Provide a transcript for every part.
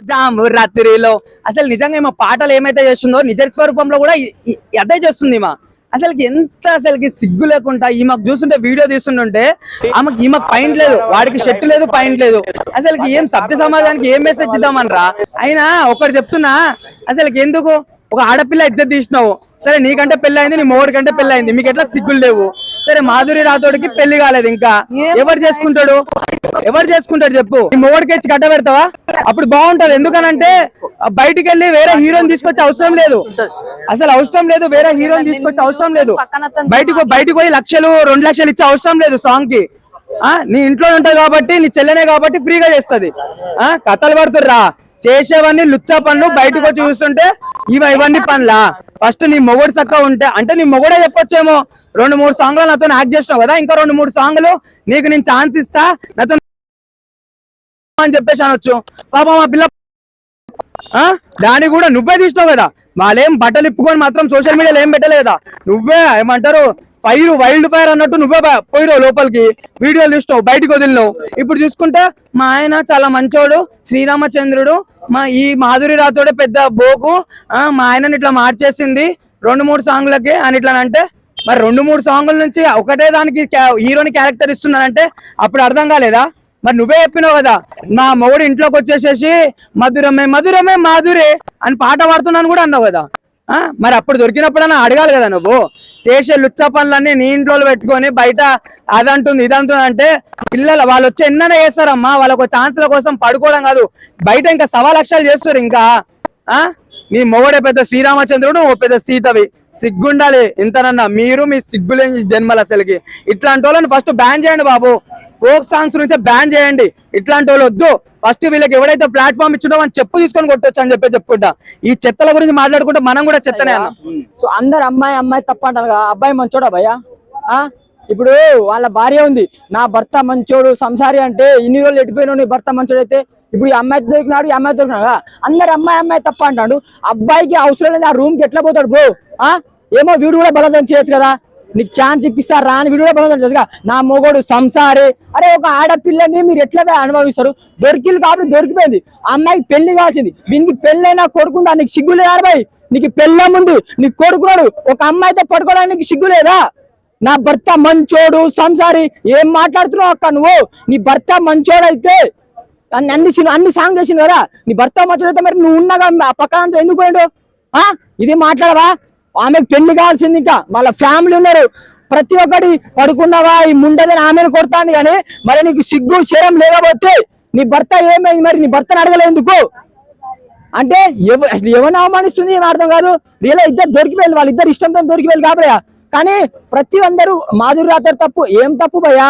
జాము రాత్రిలో అసలు నిజంగా ఈమె పాటలు ఏమైతే చేస్తుందో నిజ స్వరూపంలో కూడా అదే చేస్తుంది ఈమె. అసలుకి ఎంత అసలుకి సిగ్గు లేకుండా ఈమెకు చూస్తుంటే వీడియో తీస్తుంటే ఈమెకు పాయింట్ లేదు, వాడికి షర్ట్ లేదు, పాయింట్ లేదు. అసలుకి ఏం సభ్య సమాజానికి ఏం మెసేజ్ ఇద్దామనరా? అయినా ఒకటి చెప్తున్నా, అసలుకి ఎందుకు ఒక ఆడపిల్ల ఇజ్జత్ తీసినావు, సరే నీకంటే పెళ్లి అయింది, నీ మొగుడి కంటే పెళ్లి అయింది, మీకు ఎట్లా సిగ్గులు లేవు? సరే మాధురి రాథోడ్కి పెళ్లి కాలేదు, ఇంకా ఎవరు చేసుకుంటాడు? ఎవరు చేసుకుంటాడు చెప్పు? నీ మొగుడికి ఇచ్చి కట్ట పెడతావా? అప్పుడు బాగుంటది. ఎందుకనంటే బయటికి వెళ్ళి వేరే హీరోని తీసుకొచ్చే అవసరం లేదు, అసలు అవసరం లేదు. వేరే హీరోని తీసుకొచ్చే అవసరం లేదు. బయటికి పోయి లక్షలు 2 లక్షలు ఇచ్చే అవసరం లేదు సాంగ్ కి. నీ ఇంట్లో ఉంటావు కాబట్టి, నీ చెల్లెనే కాబట్టి ఫ్రీగా చేస్తుంది. కథలు పడుతుర్రా, చేసేవన్నీ లుచ్చా పనులు. బయటకు వచ్చి చూస్తుంటే ఇవన్నీ పనులా? ఫస్ట్ నీ మొగుడు చక్కగా ఉంటే, అంటే నీ మొగుడే చెప్పొచ్చేమో 2-3 సాంగ్లు నాతో యాక్ట్ చేసినావు కదా, ఇంకా 2-3 సాంగ్లు నీకు నేను ఛాన్స్ ఇస్తా నాతో అని చెప్పేసి అనొచ్చు. పాపం మా పిల్ల దాన్ని కూడా నువ్వే తీసినావు కదా. వాళ్ళేం బట్టలు ఇప్పుకొని మాత్రం సోషల్ మీడియాలో ఏం పెట్టలేదా? నువ్వే ఏమంటారు వైల్డ్ ఫైర్ అన్నట్టు నువ్వే పోయినావు లోపలికి, వీడియోలు తీసినావు, బయటకు వదిలినావు. ఇప్పుడు చూసుకుంటే మా ఆయన చాలా మంచోడు, శ్రీరామచంద్రుడు, ఈ మాధురి రాథోడే పెద్ద బోకు, మా ఆయనని ఇట్లా మార్చేసింది 2-3 సాంగ్లకి అని ఇట్లా అంటే, మరి 2-3 సాంగుల నుంచి ఒకటే దానికి హీరోని క్యారెక్టర్ ఇస్తున్నానంటే అప్పుడు అర్థం కాలేదా? మరి నువ్వే చెప్పినావు కదా, మా మొగుడు ఇంట్లోకి వచ్చేసేసి మధురమే మధురమే మాధురే అని పాట పాడుతున్నాను కూడా అన్నావు కదా. మరి అప్పుడు దొరికినప్పుడన్నా అడగాలి కదా. నువ్వు చేసే లుచ్చ పనులన్నీ నీ ఇంట్లో పెట్టుకొని బయట అదంటుంది ఇదంటుంది అంటే పిల్లలు వాళ్ళు వచ్చి ఎన్నైనా చేస్తారమ్మా. వాళ్ళకు ఛాన్స్ల కోసం పడుకోవడం కాదు, బయట ఇంకా 1.25 లక్షలు చేస్తారు. ఇంకా నీ మొగడే పెద్ద శ్రీరామచంద్రుడు, నువ్వు పెద్ద సీతవి. సిగ్గుండాలి ఇంతనన్నా. మీరు మీ సిగ్గులేని జన్మలు. అసలుకి ఇట్లాంటి వాళ్ళని ఫస్ట్ బ్యాన్ చేయండి బాబు. ఫోక్ సాంగ్స్ నుంచే బ్యాన్ చేయండి. ఇట్లాంటి వాళ్ళు వద్దు. ఫస్ట్ వీళ్ళకి ఎవడైతే ప్లాట్ఫామ్ ఇచ్చిండో అని చెప్పు తీసుకొని కొట్టొచ్చు అని చెప్పుకుంటా. ఈ చెత్తల గురించి మాట్లాడుకుంటే మనం కూడా చెత్తనే అన్న. సో అందరు అమ్మాయి తప్ప అంటారు, అబ్బాయి మంచోడా భయ్యా? ఇప్పుడు వాళ్ళ భార్య ఉంది, నా భర్త మంచోడు సంసారి అంటే ఇన్ని రోజులు ఎట్టిపోయినా నీ భర్త మంచోడు అయితే ఇప్పుడు ఈ అమ్మాయి దొరికినాడు, ఈ అమ్మాయి దొరికినాడు కదా, అందరు అమ్మాయి తప్ప అంటాడు. అబ్బాయికి అవసరం లేదు, ఆ రూమ్ కి ఎట్లా పోతాడు బ్రో? ఏమో వీడు కూడా బలవంతం చేయొచ్చు కదా, నీకు ఛాన్స్ ఇప్పిస్తారు రాని వీడు కూడా బలవంతం చేయొచ్చు కదా. నా మొగోడు సంసారి, అరే ఒక ఆడపిల్లని మీరు ఎట్లా అనుభవిస్తారు? దొరికిలు కాబట్టి దొరికిపోయింది. అమ్మాయికి పెళ్లి కావాల్సింది, దీనికి పెళ్ళైనా కొడుకుందా? నీకు సిగ్గు లేదా అబ్బాయి? నీకు పెళ్ళ ముందు నీకు కొడుకున్నాడు, ఒక అమ్మాయితో పడుకోవడానికి సిగ్గు లేదా? నా భర్త మంచోడు సంసారి ఏం మాట్లాడుతున్నావు అక్క నువ్వు? నీ భర్త మంచోడు అయితే అన్ని సాంగ్ చేసింది కదా, నీ భర్త మంచోడు అయితే మరి నువ్వు ఉన్నాగా పక్కన ఎందుకు పోయాడు? ఇది మాట్లాడవా? ఆమెకు పెళ్లి కావాల్సింది, ఇంకా వాళ్ళ ఫ్యామిలీ ఉన్నారు, ప్రతి ఒక్కటి పడుకున్నావా ఈ ముండదని ఆమెను కొడతాను. కానీ మరి నీకు సిగ్గు శరం లేకపోతే నీ భర్త ఏమైంది? మరి నీ భర్తను అడగలేందుకు? అంటే అసలు ఎవరిని అవమానిస్తుంది ఏం అర్థం కాదు. రియల్ ఇద్దరు దొరికిపోయింది, వాళ్ళిద్దరు ఇష్టంతో దొరికిపోయింది కాబోయా. కానీ ప్రతి అందరూ మాధురి రాథోడ్ తప్పు ఏం తప్పు భయ్యా?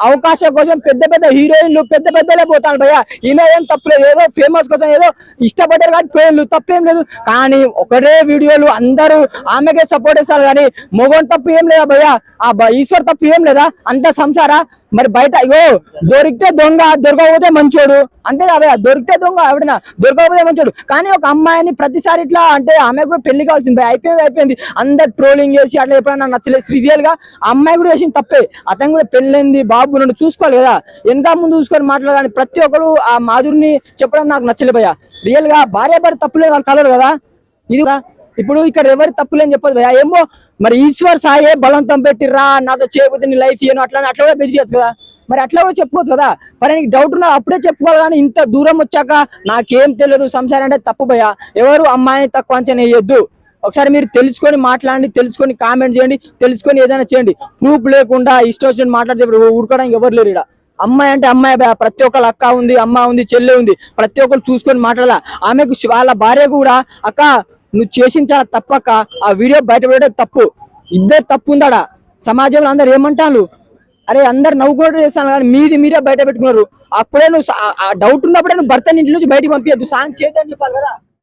అవకాశం కోసం పెద్ద హీరోయిన్లు పెద్దలే పోతాను భయ్యా. ఈయన ఏం తప్పులేదు, ఏదో ఫేమస్ కోసం ఏదో ఇష్టపడ్డారు కాబట్టి పోయిన్లు, తప్పేం లేదు. కానీ ఒకటే వీడియోలు అందరూ ఆమెకే సపోర్ట్ చేస్తారు. కానీ మొగోని తప్పు ఏం లేదా భయ్యా? ఈశ్వర్ తప్పు ఏం లేదా? అంత సంసారా? మరి బయట అయ్యో దొరికితే దొంగ, దొరకకపోతే మంచోడు, అంతే కదా. దొరికితే దొంగ ఎవడైనా, దొరకకపోతే మంచోడు. కానీ ఒక అమ్మాయిని ప్రతిసారి ఇట్లా అంటే ఆమె కూడా పెళ్లి కావాల్సింది, అయిపోయింది. అందరు ట్రోలింగ్ చేసి అట్లా ఎప్పుడైనా నచ్చలేదు. రియల్ గా అమ్మాయి కూడా చేసింది తప్పే. అతను కూడా పెళ్ళైంది, బాబు నుండి చూసుకోవాలి కదా, ఎంత ముందు చూసుకొని మాట్లాడాలి. ప్రతి ఒక్కరు ఆ మాధురిని చెప్పడం నాకు నచ్చలేదు భయ్యా. రియల్ గా భార్య తప్పులేదు, వాళ్ళు కలరు కదా. ఇది ఇప్పుడు ఇక్కడ ఎవరి తప్పులేని చెప్పదు భయ్యా. ఏమో మరి ఈశ్వర్ సాయే బలవంతం పెట్టిర్రా నాతో చేయకపోతే నీ లైఫ్ ఏను అట్లా కూడా బెదిరియచ్చు కదా. మరి అట్లా కూడా చెప్పుకోవచ్చు కదా. మరి నీకు డౌట్ ఉన్నా అప్పుడే చెప్పుకోవాలి. కానీ ఇంత దూరం వచ్చాక నాకేం తెలియదు సంసారం అంటే తప్పు భయ్యా. ఎవరు అమ్మాయిని తక్కువ అంచనా వేయొద్దు. ఒకసారి మీరు తెలుసుకొని మాట్లాడండి, తెలుసుకొని కామెంట్ చేయండి, తెలుసుకొని ఏదైనా చేయండి. ప్రూఫ్ లేకుండా ఇష్టం వచ్చినట్టు మాట్లాడితే ఊరుకోవడానికి ఎవరు లేరు ఇక్కడ. అమ్మాయి అంటే అమ్మాయి ప్రతి ఒక్కరు అక్క ఉంది, అమ్మ ఉంది, చెల్లె ఉంది, ప్రతి ఒక్కరు చూసుకొని మాట్లాడాల. ఆమెకు వాళ్ళ భార్య కూడా అక్క నువ్వు చేసిన చాలా తప్పక్క, ఆ వీడియో బయట పెట్టడం తప్పు, ఇద్దరు తప్పు ఉందాడా. సమాజంలో అందరు ఏమంటాను, అరే అందరు నవ్వుకున్నట్టు చేస్తాను కానీ మీరే బయట పెట్టుకున్నారు. అప్పుడే నువ్వు డౌట్ ఉన్నప్పుడే నువ్వు భర్తని ఇంటి నుంచి బయటకు పంపించద్దు, సాయం చేద్దని చెప్పాలి కదా.